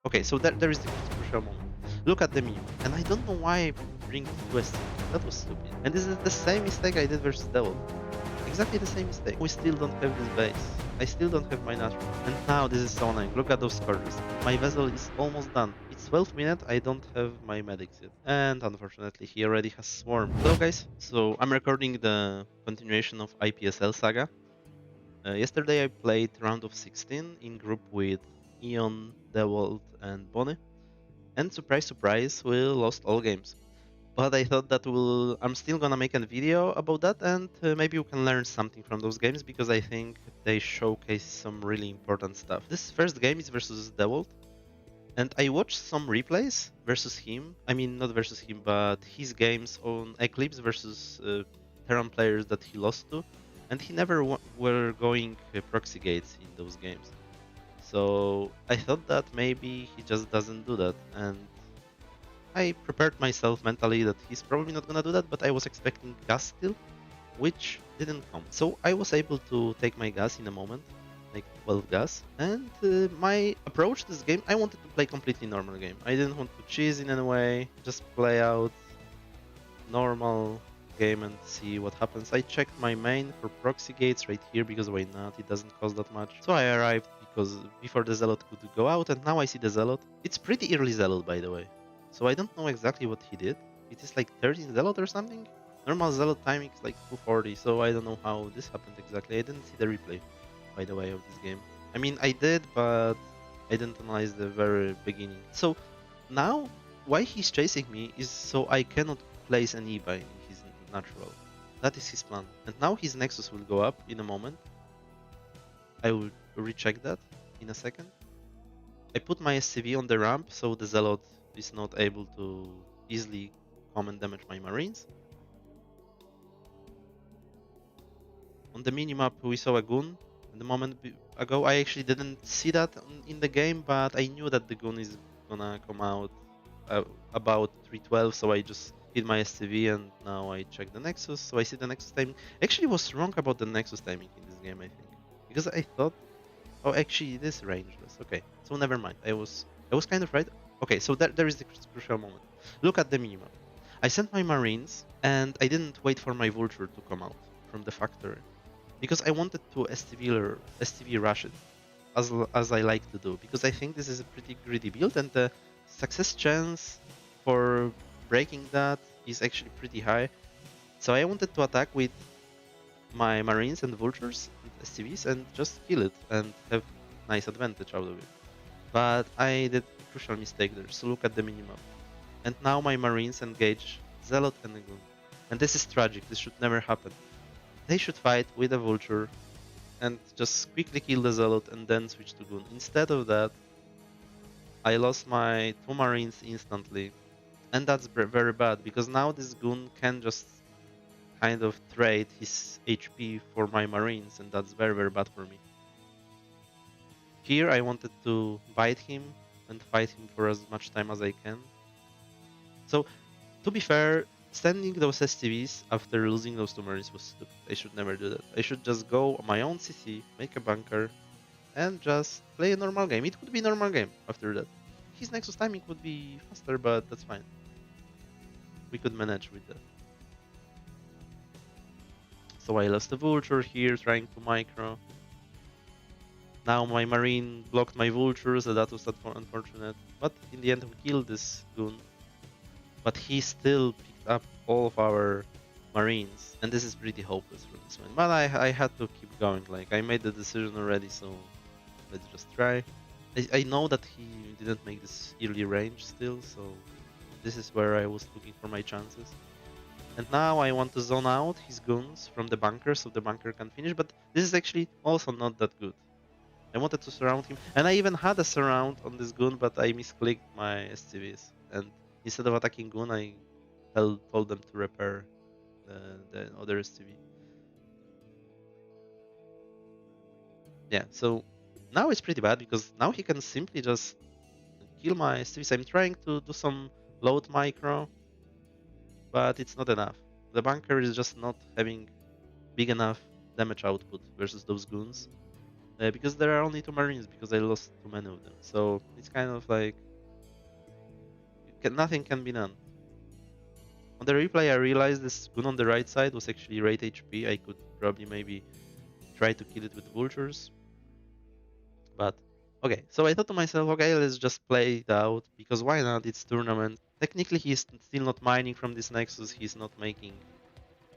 Okay, so there is the crucial moment. Look at the meme, and I don't know why I bring Twist. That was stupid. And this is the same mistake I did versus Dewalt. Exactly the same mistake. We still don't have this base. I still don't have my natural. And now this is so annoying. Look at those scores. My vessel is almost done. It's 12 minutes. I don't have my medics yet. And unfortunately, he already has swarm. Hello guys. So I'm recording the continuation of IPSL saga. Yesterday I played round of 16 in group with Eon, Dewalt, and Bonnie. And surprise, surprise, we lost all games. But I thought that I'm still gonna make a video about that, and maybe you can learn something from those games because I think they showcase some really important stuff. This first game is versus Dewalt, and I watched some replays versus him. I mean, not versus him, but his games on Eclipse versus Terran players that he lost to, and he never were going proxy gates in those games. So I thought that maybe he just doesn't do that, and I prepared myself mentally that he's probably not gonna do that, but I was expecting gas still, which didn't come. So I was able to take my gas in a moment, like 12 gas, and my approach to this game, I wanted to play completely normal game. I didn't want to cheese in any way, just play out normal game and see what happens. I checked my main for proxy gates right here because why not? It doesn't cost that much. So I arrived because before the Zealot could go out, and now I see the Zealot. It's pretty early Zealot, by the way. So I don't know exactly what he did. It is like 13 Zealot or something? Normal Zealot timing is like 240, so I don't know how this happened exactly. I didn't see the replay, by the way, of this game. I mean, I did, but I didn't analyze the very beginning. So now, why he's chasing me is so I cannot place an E-buy in his natural. That is his plan. And now his Nexus will go up in a moment. I will recheck that in a second. I put my SCV on the ramp so the Zealot is not able to easily come and damage my Marines. On the minimap we saw a Goon. The moment ago I actually didn't see that in the game, but I knew that the Goon is gonna come out about 312, so I just hit my SCV and now I check the Nexus, so I see the Nexus timing. Actually was wrong about the Nexus timing in this game, I think. Because I thought, oh actually it is rangeless. Okay, so never mind. I was kind of right. Okay, so there is the crucial moment. Look at the minimap. I sent my Marines and I didn't wait for my Vulture to come out from the factory. Because I wanted to STV rush it as I like to do, because I think this is a pretty greedy build and the success chance for breaking that is actually pretty high. So I wanted to attack with my Marines and Vultures and STVs and just kill it and have nice advantage out of it. But I did a crucial mistake there, so look at the minimap. And now my Marines engage Zealot and a Goon. And this is tragic, this should never happen. They should fight with a Vulture and just quickly kill the Zealot and then switch to Goon. Instead of that, I lost my 2 Marines instantly. And that's very bad, because now this Goon can just kind of trade his HP for my Marines, and that's very bad for me. Here I wanted to bite him and fight him for as much time as I can. So, to be fair, sending those STVs after losing those 2 Marines was stupid. I should never do that. I should just go on my own CC, make a bunker, and just play a normal game. It would be a normal game after that. His Nexus timing would be faster, but that's fine. We could manage with that. So I lost the Vulture here, trying to micro. Now my Marine blocked my Vulture, so that was unfortunate. But in the end we killed this Goon. But he still picked up all of our Marines, and this is pretty hopeless for this one. But I had to keep going, like I made the decision already, so let's just try. I know that he didn't make this early range still, so this is where I was looking for my chances. And now I want to zone out his Goons from the bunker so the bunker can finish, but this is actually also not that good. I wanted to surround him, and I even had a surround on this Goon, but I misclicked my SCVs, and instead of attacking Goon, I told them to repair the other SCV. Yeah, so now it's pretty bad, because now he can simply just kill my SCVs. I'm trying to do some load micro, but it's not enough. The bunker is just not having big enough damage output versus those Goons. because there are only 2 Marines because I lost too many of them. So it's kind of like nothing can be done. On the replay, I realized this gun on the right side was actually rate HP. I could probably maybe try to kill it with vultures, but okay. So I thought to myself, okay, let's just play it out because why not? It's tournament. Technically, he's still not mining from this Nexus. He's not making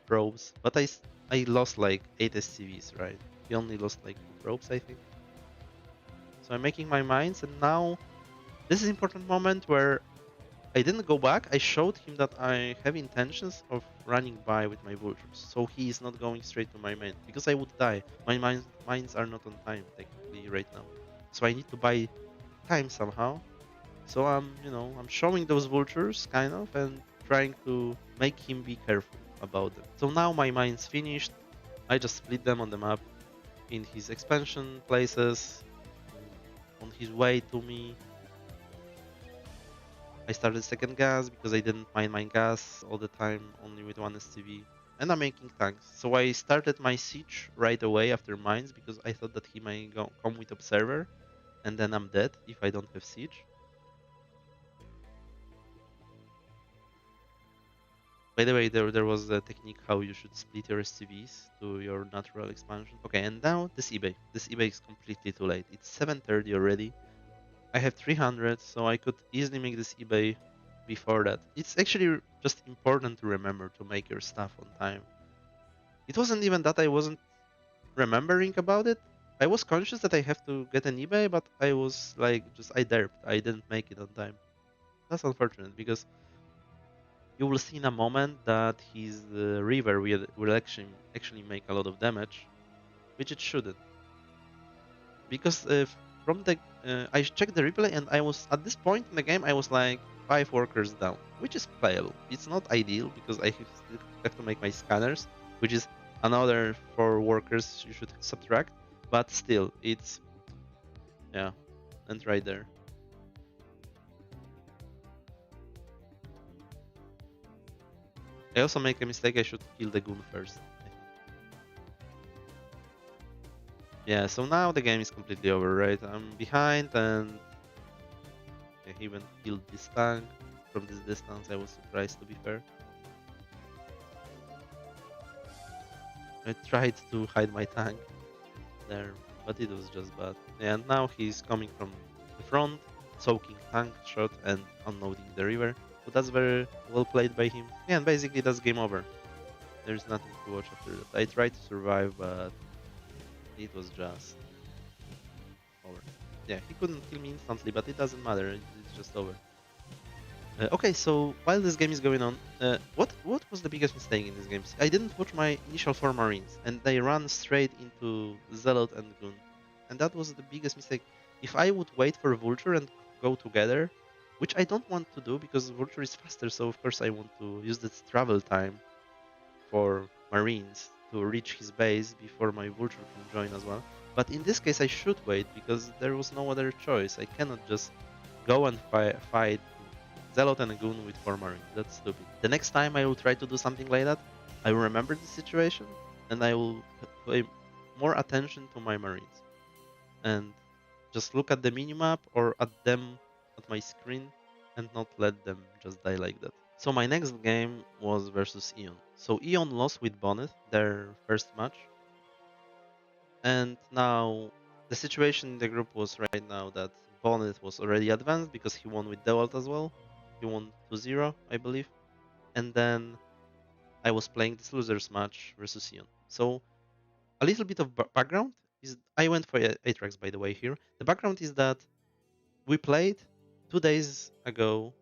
probes, but I lost like 8 SCVs, right? He only lost like 2 probes, I think. So I'm making my mines, and now this is important moment where I didn't go back. I showed him that I have intentions of running by with my vultures, so he is not going straight to my main because I would die. My mines are not on time technically right now, so I need to buy time somehow. So I'm showing those vultures kind of and trying to make him be careful about them. So now my mines finished. I just split them on the map in his expansion places, on his way to me. I started second gas because I didn't mine my gas all the time, only with 1 STV. And I'm making tanks. So I started my siege right away after mines because I thought that he may come with observer and then I'm dead if I don't have siege. By the way, there was a technique how you should split your STVs to your natural expansion. Okay, and now this eBay. This eBay is completely too late. It's 7:30 already. I have 300, so I could easily make this eBay before that. It's actually just important to remember to make your stuff on time. It wasn't even that I wasn't remembering about it. I was conscious that I have to get an eBay, but I was like, I derped. I didn't make it on time. That's unfortunate because you will see in a moment that his river will actually make a lot of damage, which it shouldn't. Because from the I checked the replay and I was at this point in the game I was like 5 workers down, which is playable. It's not ideal because I still have to make my scanners, which is another 4 workers you should subtract, but still it's yeah, and right there. I also make a mistake. I should kill the goon first. Yeah, so now the game is completely over, right? I'm behind and I even killed this tank from this distance. I was surprised, to be fair. I tried to hide my tank there, but it was just bad. Yeah, and now he's coming from the front, soaking tank shot and unloading the river. So that's very well played by him. Yeah, and basically that's game over. There's nothing to watch after that. I tried to survive, but it was just over. Yeah, he couldn't kill me instantly, but it doesn't matter. It's just over. Okay, so while this game is going on, what was the biggest mistake in this game? I didn't watch my initial 4 Marines, and they ran straight into Zealot and Gun, and that was the biggest mistake. If I would wait for Vulture and go together, which I don't want to do because Vulture is faster, so of course I want to use this travel time for Marines to reach his base before my Vulture can join as well. But in this case, I should wait because there was no other choice. I cannot just go and fight Zealot and a Goon with 4 Marines. That's stupid. The next time I will try to do something like that, I will remember the situation and I will pay more attention to my Marines and just look at the minimap or at them at my screen and not let them just die like that. So my next game was versus Eon. So Eon lost with Bonnet their first match, and now the situation in the group was right now that Bonnet was already advanced because he won with Dewalt as well. He won 2-0, I believe. And then I was playing this losers match versus Eon. So a little bit of background is I went for Atrax by the way here. The background is that we played 2 days ago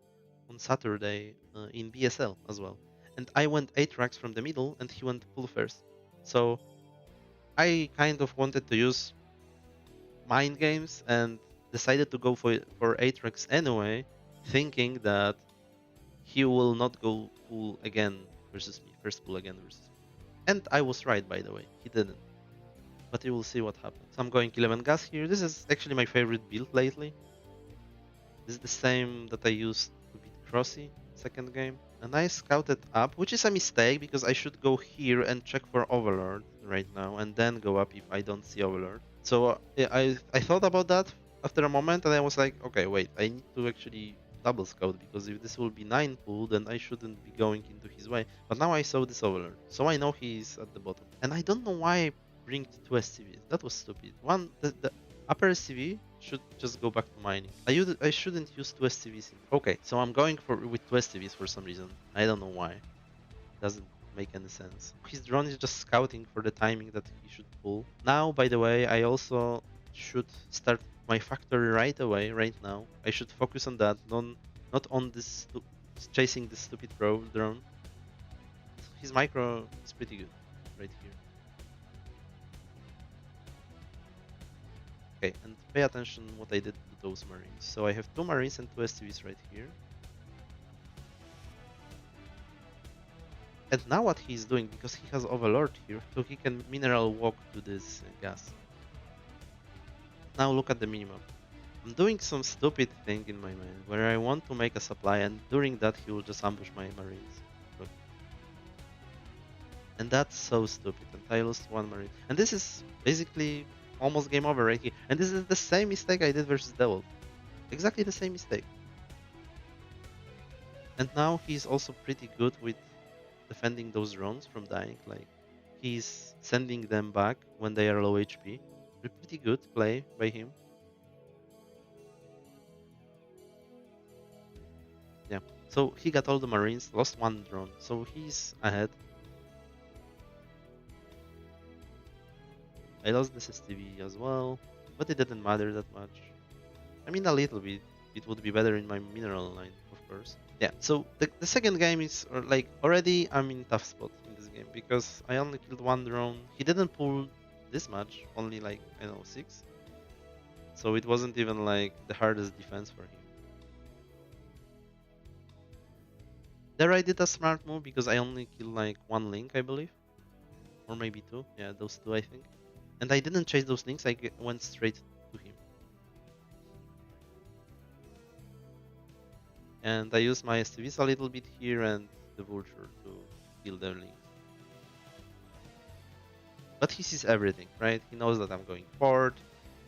on Saturday in BSL as well. And I went Atrax from the middle and he went pull first. So I kind of wanted to use mind games and decided to go for Atrax anyway, thinking that he will not go pull again versus me, first pull again versus me. And I was right, by the way, he didn't. But you will see what happens. So I'm going 11 gas here. This is actually my favorite build lately. This is the same that I used to beat Crossy second game. And I scouted up, which is a mistake because I should go here and check for Overlord right now and then go up if I don't see Overlord. So yeah, I thought about that after a moment, and I was like, okay, wait, I need to actually double scout, because if this will be 9 pool, then I shouldn't be going into his way. But now I saw this overlord, so I know he's at the bottom. And I don't know why I bring 2 SCVs. That was stupid. The upper SCV should just go back to mining. I shouldn't use 2 SCVs. Okay, so I'm going for with 2 SCVs for some reason. I don't know why. Doesn't make any sense. His drone is just scouting for the timing that he should pull. Now, by the way, I also should start my factory right away, right now. I should focus on that, not on this chasing this stupid drone. His micro is pretty good right here. Okay, and pay attention what I did to those marines. So I have 2 marines and 2 STVs right here. And now what he's doing, because he has Overlord here, so he can mineral walk to this gas. Now look at the minimap. I'm doing some stupid thing in my mind where I want to make a supply, and during that he will just ambush my marines. Look. And that's so stupid, and I lost 1 marine. And this is basically almost game over right here. And this is the same mistake I did versus Dewalt. Exactly the same mistake. And now he's also pretty good with defending those drones from dying. Like, he's sending them back when they are low HP. Pretty good play by him. Yeah. So he got all the marines, lost 1 drone, so he's ahead. I lost this STV as well, but it didn't matter that much. I mean, a little bit. It would be better in my mineral line, of course. Yeah, so the second game is like already I'm in tough spot in this game because I only killed 1 drone. He didn't pull this much, only like, I don't know, 6. So it wasn't even like the hardest defense for him. There I did a smart move because I only killed like 1 link, I believe. Or maybe 2. Yeah, those 2 I think. And I didn't chase those links, I went straight to him. And I used my STVs a little bit here and the vulture to kill their links. But he sees everything, right? He knows that I'm going forward,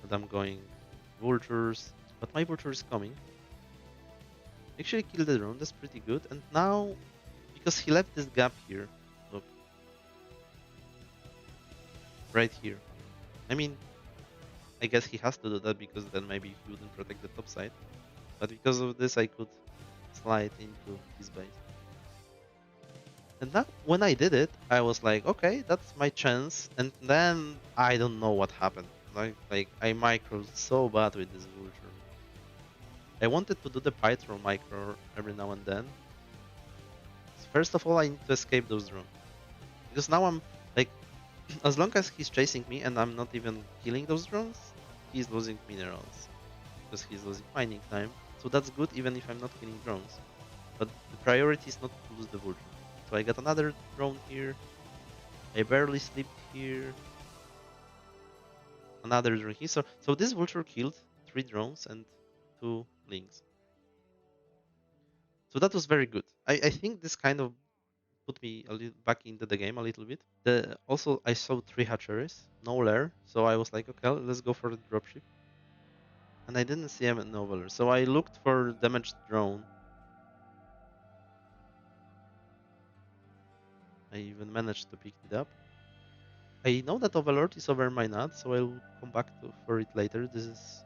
that I'm going vultures. But my vulture is coming. Actually killed the drone, that's pretty good. And now, because he left this gap here, look. Right here. I mean, I guess he has to do that because then maybe he wouldn't protect the top side. But because of this, I could slide into his base. And that, when I did it, I was like, okay, that's my chance. And then I don't know what happened. Like I microed so bad with this vulture. I wanted to do the Python micro every now and then. First of all, I need to escape those drones. Because now I'm like, as long as he's chasing me and I'm not even killing those drones, he's losing minerals. Because he's losing mining time. So that's good even if I'm not killing drones. But the priority is not to lose the vulture. So I got another drone here. I barely slept here. Another drone here. So this vulture killed 3 drones and 2 links. So that was very good. I think this kind of put me a little back into the game a little bit. Also I saw 3 hatcheries, no lair, so I was like, okay, let's go for the dropship. And I didn't see him over there, so I looked for damaged drone. I even managed to pick it up. I know that Overlord is over my nut, so I'll come back for it later. This is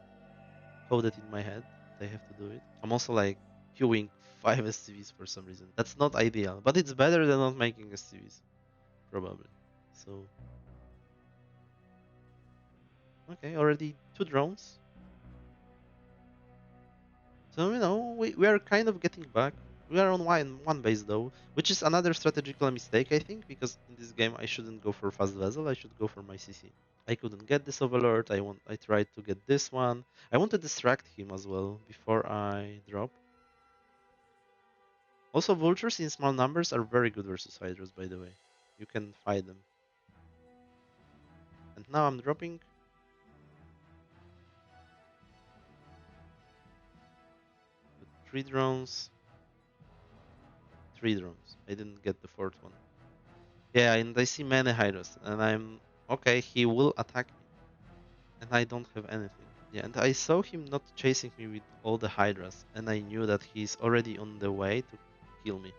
coded in my head. I have to do it. I'm also like queuing 5 SCVs for some reason. That's not ideal, but it's better than not making SCVs, probably. So, okay, already 2 drones. So, we are kind of getting back. We are on one base though, which is another strategical mistake, I think, because in this game I shouldn't go for fast vessel, I should go for my CC. I couldn't get this overlord, I tried to get this one. I want to distract him as well before I drop. Also, vultures in small numbers are very good versus hydras, by the way. You can fight them. And now I'm dropping. 3 drones. 3 drones. I didn't get the 4th one. Yeah, and I see many hydras, and I'm okay. He will attack me. and I don't have anything. Yeah, and I saw him not chasing me with all the hydras, and I knew that he's already on the way to kill me.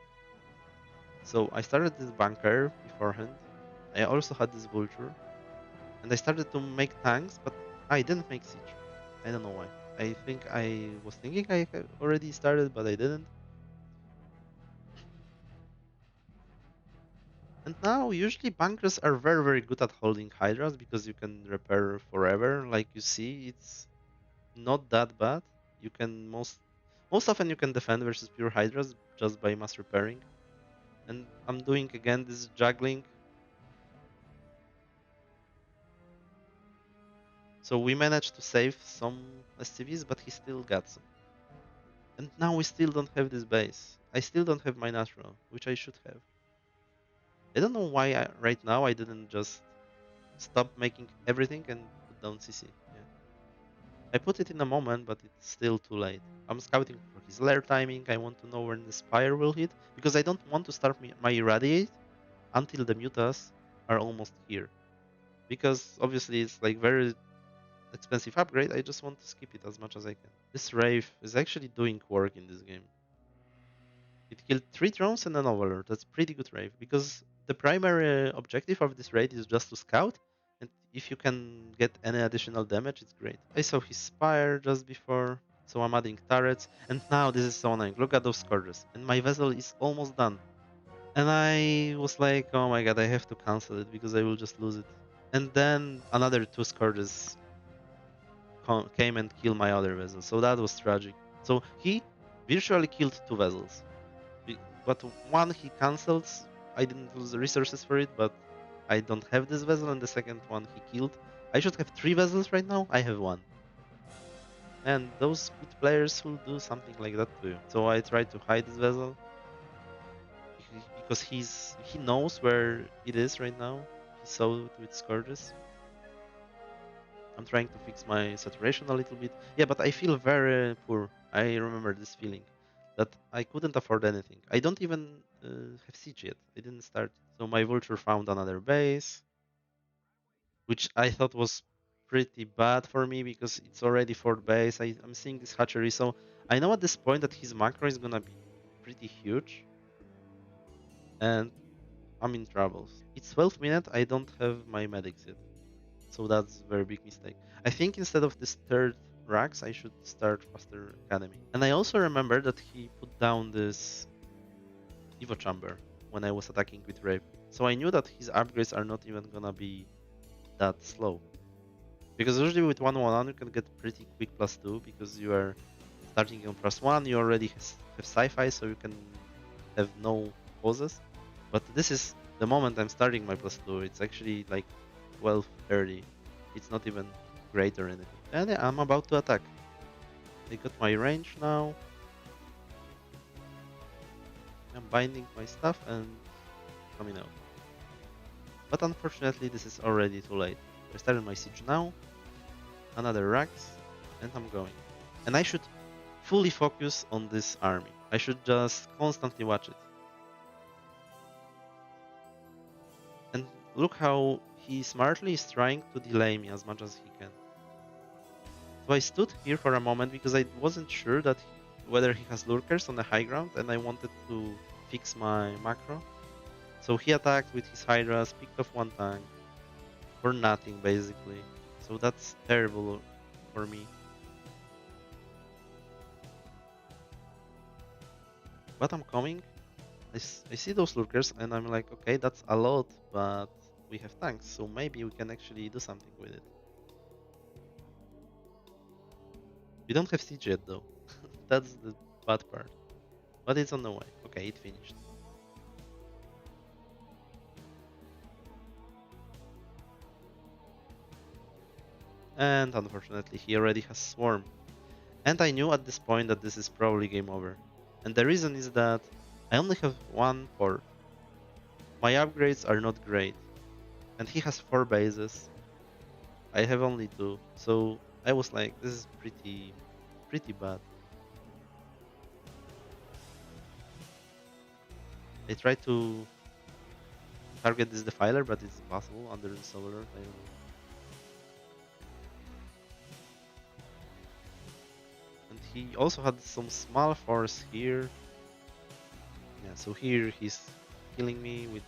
So I started this bunker beforehand. I also had this vulture, and I started to make tanks, but I didn't make siege. I don't know why. I think I was thinking I had already started, but I didn't. And now, usually bunkers are very, very good at holding hydras because you can repair forever. Like you see, it's not that bad. You can most often you can defend versus pure hydras just by mass repairing. And I'm doing again this juggling. So we managed to save some SCVs, but he still got some. And now we still don't have this base. I still don't have my natural, which I should have. I don't know why right now I didn't just stop making everything and put down CC. Yeah. I put it in a moment, but it's still too late. I'm scouting for his lair timing. I want to know when the Spire will hit, because I don't want to start my Irradiate until the Mutas are almost here. Because obviously it's like very expensive upgrade, I just want to skip it as much as I can. This Wraith is actually doing work in this game. It killed 3 drones and an overlord. That's pretty good Wraith, because the primary objective of this raid is just to scout, and if you can get any additional damage, it's great. I saw his Spire just before, so I'm adding turrets, and now this is so annoying. Look at those scourges, and my vessel is almost done. And I was like, oh my god, I have to cancel it because I will just lose it. And then another 2 scourges came and killed my other vessel, so that was tragic. So he virtually killed 2 vessels. But one he cancelled. I didn't lose the resources for it, but I don't have this vessel, and the second one he killed. I should have 3 vessels right now. I have 1. And those good players will do something like that to you. So I tried to hide this vessel because he knows where it is right now. He saw it with scourges. I'm trying to fix my saturation a little bit. Yeah, but I feel very poor. I remember this feeling that I couldn't afford anything. I don't even have siege yet. I didn't start. So my vulture found another base, which I thought was pretty bad for me because it's already 4th base. I'm seeing this hatchery, so I know at this point that his macro is gonna be pretty huge, and I'm in troubles. It's 12 minutes. I don't have my medics yet. So that's a very big mistake. I think instead of this 3rd racks, I should start faster academy. And I also remember that he put down this Evo chamber when I was attacking with Rave. So I knew that his upgrades are not even gonna be that slow. Because usually with 1-1 you can get pretty quick +2 because you are starting on +1, you already have sci-fi, so you can have no pauses. But this is the moment I'm starting my +2. It's actually like 12:30. It's not even great or anything. And yeah, I'm about to attack. I got my range now. I'm binding my stuff and coming out. But unfortunately, this is already too late. I started my siege now. Another racks, and I'm going. And I should fully focus on this army. I should just constantly watch it. And look how he smartly is trying to delay me as much as he can. So I stood here for a moment because I wasn't sure that whether he has lurkers on the high ground, and I wanted to fix my macro. So he attacked with his hydras, picked off 1 tank for nothing basically. So that's terrible for me. But I'm coming. I see those lurkers and I'm like, okay, that's a lot, but we have tanks, so maybe we can actually do something with it. We don't have siege yet though. That's the bad part. But it's on the way. Okay, it finished. And unfortunately, he already has Swarm. And I knew at this point that this is probably game over. And the reason is that I only have 1 port. My upgrades are not great. And he has 4 bases. I have only 2. So I was like, this is pretty bad. I tried to target this defiler, but it's impossible under the solar. I don't know. he also had some small force here. Yeah, so here he's killing me with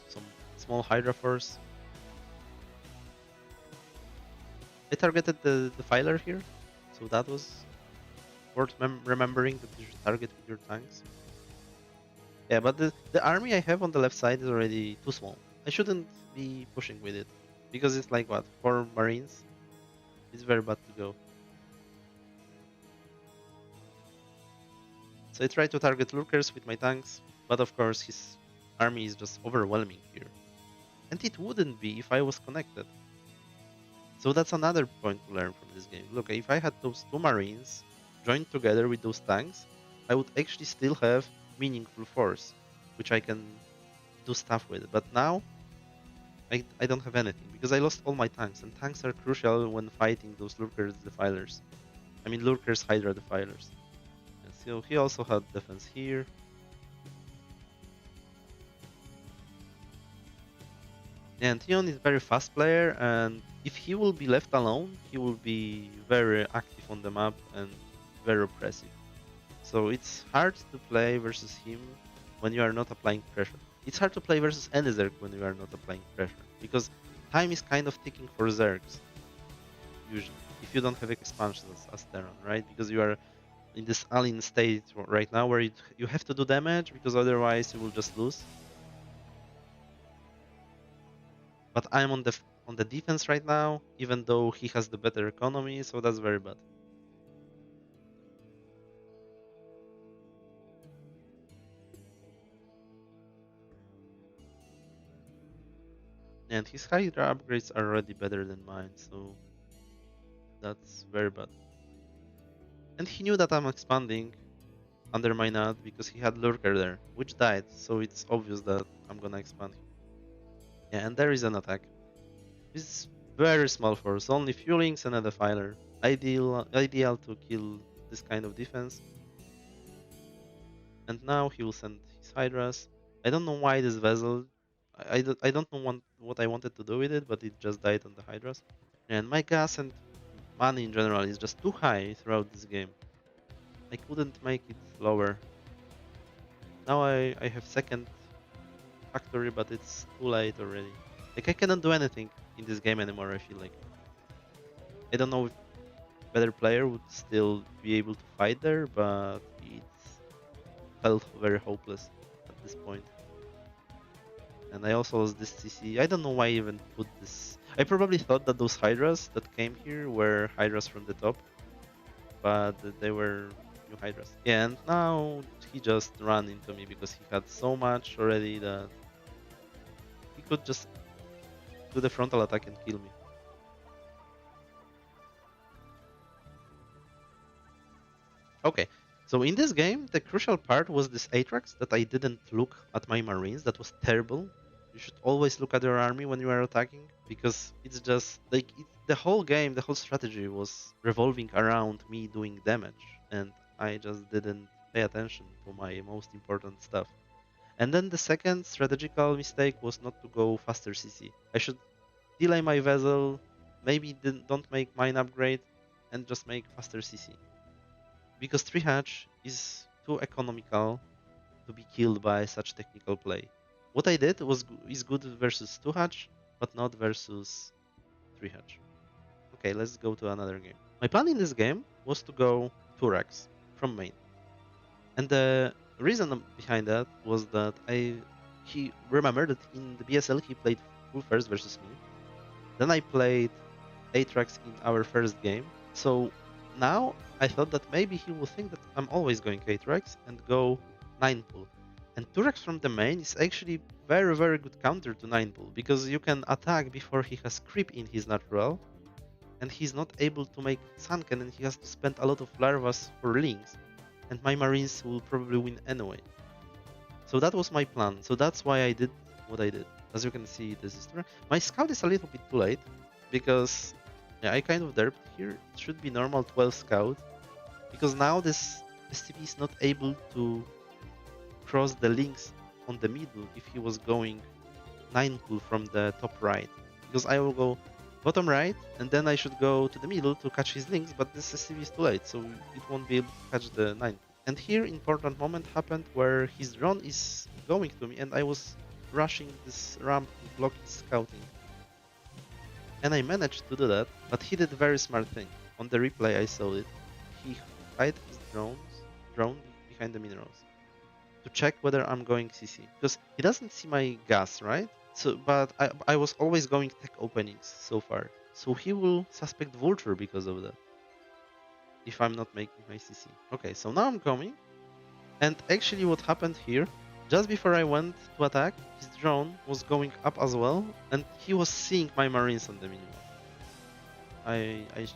some small Hydra force. I targeted the filer here, so that was worth remembering that you should target with your tanks. Yeah, but the army I have on the left side is already too small. I shouldn't be pushing with it, because it's like what, 4 marines? It's very bad to go. So I try to target lurkers with my tanks, but of course his army is just overwhelming here. And it wouldn't be if I was connected. So that's another point to learn from this game. Look, if I had those 2 marines joined together with those tanks, I would actually still have meaningful force, which I can do stuff with. But now, I don't have anything, because I lost all my tanks, and tanks are crucial when fighting those lurkers defilers. I mean lurkers Hydra defilers. And so he also had defense here. And Theon is very fast player, and if he will be left alone, he will be very active on the map and very oppressive. So it's hard to play versus him when you are not applying pressure. It's hard to play versus any Zerg when you are not applying pressure, because time is kind of ticking for Zergs, usually, if you don't have expansions as Terran, right? Because you are in this alien state right now where you have to do damage, because otherwise you will just lose. But I'm on the defense right now, even though he has the better economy, so that's very bad. And his Hydra upgrades are already better than mine, so that's very bad. And he knew that I'm expanding under my nut because he had Lurker there, which died, so it's obvious that I'm gonna expand him. Yeah, and there is an attack. It's very small force, only few links and a defiler. Ideal to kill this kind of defense. And now he will send his Hydras. I don't know why this vessel. I don't know what I wanted to do with it, but it just died on the Hydras. And my gas and money in general is just too high throughout this game. I couldn't make it lower. Now I have second factory, but it's too late already. Like, I cannot do anything in this game anymore, I feel like. I don't know if better player would still be able to fight there, but it felt very hopeless at this point. And I also lost this CC. I don't know why I even put this. I probably thought that those Hydras that came here were Hydras from the top, but they were new Hydras. Yeah, and now he just ran into me because he had so much already that he could just do the frontal attack and kill me. Okay, so in this game, the crucial part was this Atrax that I didn't look at my Marines. That was terrible. You should always look at your army when you are attacking, because it's just like the whole game, the whole strategy was revolving around me doing damage, and I just didn't pay attention to my most important stuff. And then the second strategical mistake was not to go faster CC. I should delay my vessel, maybe don't make mine upgrade, and just make faster CC. Because 3 hatch is too economical to be killed by such technical play. What I did is good versus 2 hatch, but not versus 3 hatch. Okay, let's go to another game. My plan in this game was to go Turax from main. And the reason behind that was that he remembered that in the BSL he played full first versus me. Then I played Atrax in our first game. So now I thought that maybe he will think that I'm always going Atrax and go 9 pull. And Turax from the main is actually very good counter to 9 pull, because you can attack before he has creep in his natural, and he's not able to make sunken, and he has to spend a lot of larvas for links, and my marines will probably win anyway. So that was my plan. So that's why I did what I did. As you can see, this is my scout is a little bit too late, because yeah, I kind of derped here. It should be normal 12 scout, because now this STP is not able to cross the links on the middle if he was going 9 pull from the top right. Because I will go bottom right, and then I should go to the middle to catch his links, but this SCV is too late, so it won't be able to catch the 9. And here important moment happened where his drone is going to me and I was rushing this ramp to block his scouting. And I managed to do that, but he did a very smart thing. On the replay I saw it. He hid his drone behind the minerals to check whether I'm going CC. Because he doesn't see my gas, right? So, but I was always going tech openings so far. So he will suspect Vulture because of that. If I'm not making my CC. Okay, so now I'm coming. And actually what happened here, just before I went to attack, his drone was going up as well. And he was seeing my marines on the minimap. I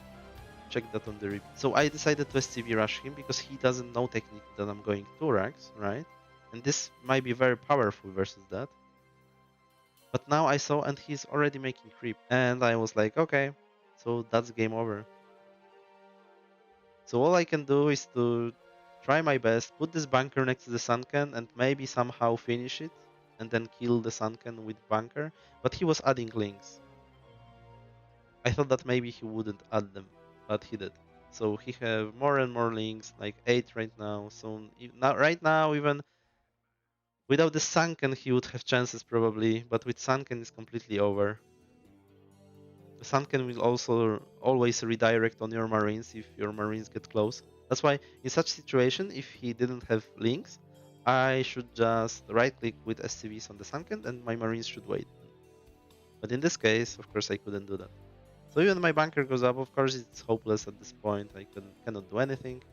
checked that on the replay. So I decided to SCV rush him because he doesn't know technically that I'm going 2 racks, right? And this might be very powerful versus that. But now I saw and he's already making creep. And I was like, okay, so that's game over. So all I can do is to try my best, put this bunker next to the sunken and maybe somehow finish it. And then kill the sunken with bunker. But he was adding links. I thought that maybe he wouldn't add them, but he did. So he have more and more links, like 8 right now. So right now, even without the sunken, he would have chances probably, but with sunken, it's completely over. The sunken will also always redirect on your marines if your marines get close. That's why in such situation, if he didn't have links, I should just right click with SCVs on the sunken and my marines should wait. But in this case, of course, I couldn't do that. So even my bunker goes up, of course it's hopeless at this point, I cannot do anything.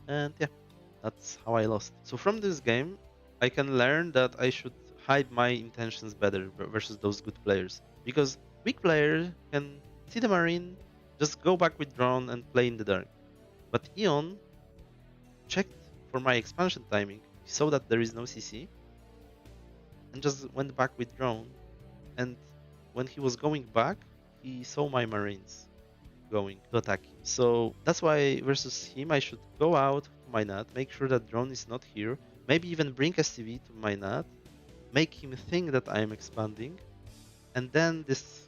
And yeah, that's how I lost. So from this game, I can learn that I should hide my intentions better versus those good players. Because weak players can see the marine, just go back with drone and play in the dark. But Eon checked for my expansion timing, he saw that there is no CC, and just went back with drone. And when he was going back, he saw my marines going to attack him. So that's why versus him I should go out to my nut, make sure that drone is not here, maybe even bring STV to my nut, make him think that I am expanding, and then this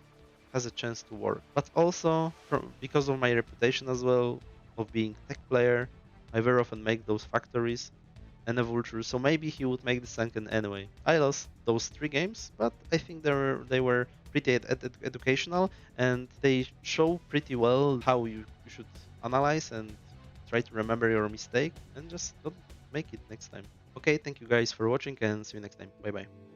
has a chance to work. But also because of my reputation as well of being tech player, I very often make those factories and a vulture, so maybe he would make the sunken anyway. I lost those 3 games, but I think they were pretty educational and they show pretty well how you should analyze and try to remember your mistake and just don't make it next time. Okay, thank you guys for watching and see you next time. Bye bye.